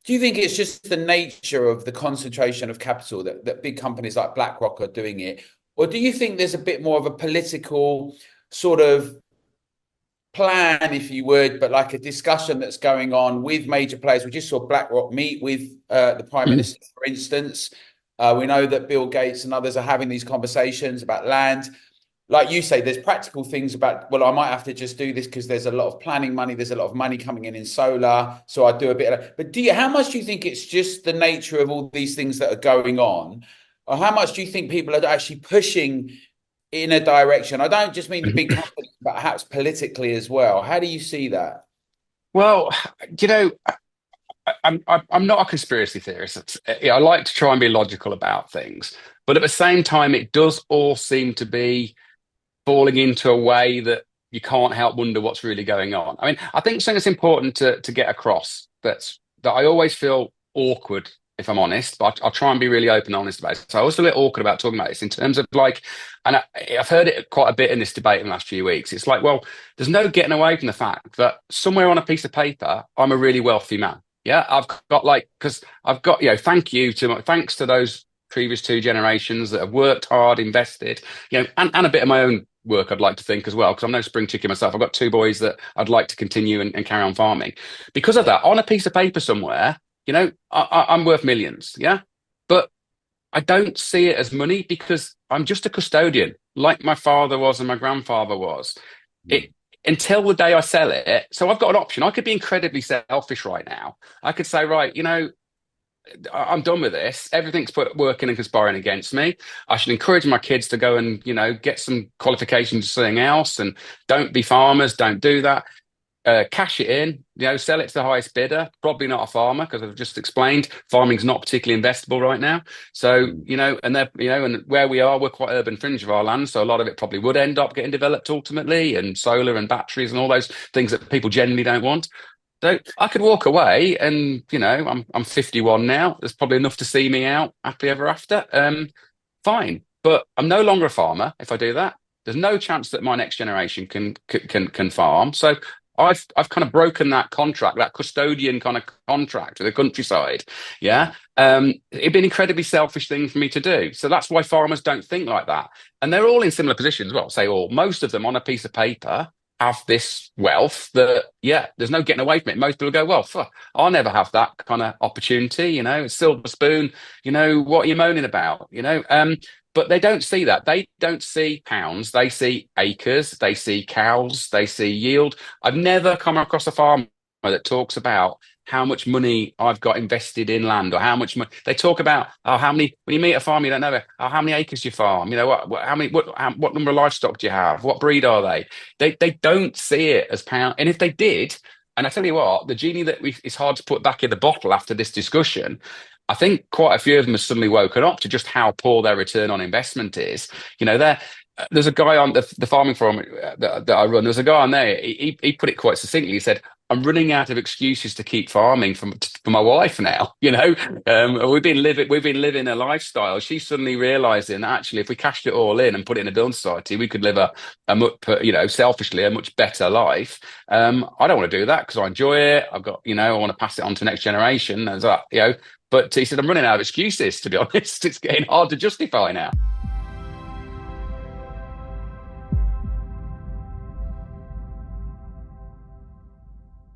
Do you think it's just the nature of the concentration of capital that big companies like BlackRock are doing it? Or do you think there's a bit more of a political sort of plan, if you would, but like a discussion that's going on with major players? We just saw BlackRock meet with the Prime Mm. Minister, for instance. We know that Bill Gates and others are having these conversations about land. Like you say, there's practical things about, well, I might have to just do this because there's a lot of planning money, there's a lot of money coming in solar, so I do a bit of, but how much do you think it's just the nature of all these things that are going on, or how much do you think people are actually pushing in a direction? I don't just mean the big companies, but perhaps politically as well. How do you see that? Well, you know, I'm not a conspiracy theorist. I like to try and be logical about things, but at the same time, it does all seem to be falling into a way that you can't help wonder what's really going on. I mean, I think something that's important to get across that I always feel awkward, if I'm honest, but I'll try and be really open and honest about it. So I always feel a bit awkward about talking about this in terms of like, and I've heard it quite a bit in this debate in the last few weeks. It's like, well, there's no getting away from the fact that somewhere on a piece of paper, I'm a really wealthy man. Yeah, I've got like, because I've got, thanks to those previous two generations that have worked hard, invested, and a bit of my own work, I'd like to think as well, because I'm no spring chicken myself. I've got two boys that I'd like to continue and carry on farming. Because of that, on a piece of paper somewhere, I'm worth millions, yeah? But I don't see it as money because I'm just a custodian, like my father was and my grandfather was. It until the day I sell it. So I've got an option. I could be incredibly selfish right now. I could say, right, I'm done with this. Everything's working and conspiring against me. I should encourage my kids to go and, get some qualifications to something else and don't be farmers, don't do that. Cash it in, sell it to the highest bidder. Probably not a farmer because I've just explained farming's not particularly investable right now. So, and where we are, we're quite urban fringe of our land. So a lot of it probably would end up getting developed ultimately, and solar and batteries and all those things that people generally don't want. So I could walk away and, I'm 51 now. There's probably enough to see me out happy ever after. Fine. But I'm no longer a farmer if I do that. There's no chance that my next generation can farm. So I've kind of broken that contract, that custodian kind of contract with the countryside. Yeah. It'd be an incredibly selfish thing for me to do. So that's why farmers don't think like that. And they're all in similar positions. Well, say all, most of them on a piece of paper have this wealth that, yeah, there's no getting away from it. Most people go, well, I'll never have that kind of opportunity, silver spoon, what are you moaning about, but they don't see that. They don't see pounds. They see acres. They see cows. They see yield. I've never come across a farmer that talks about how much money I've got invested in land or how much money they talk about. Oh, how many, when you meet a farm, you don't know, oh, how many acres you farm, what number of livestock do you have? What breed are they? They don't see it as pound. And if they did, and I tell you what, the genie it's hard to put back in the bottle after this discussion. I think quite a few of them have suddenly woken up to just how poor their return on investment is. There's a guy on the farming forum that I run. There's a guy on there. He put it quite succinctly. He said, "I'm running out of excuses to keep farming for my wife now." We've been living a lifestyle. She's suddenly realizing that actually, if we cashed it all in and put it in a building society, we could live a much, selfishly a much better life. I don't want to do that because I enjoy it. I've got, I want to pass it on to the next generation. But he said, I'm running out of excuses, to be honest. It's getting hard to justify now.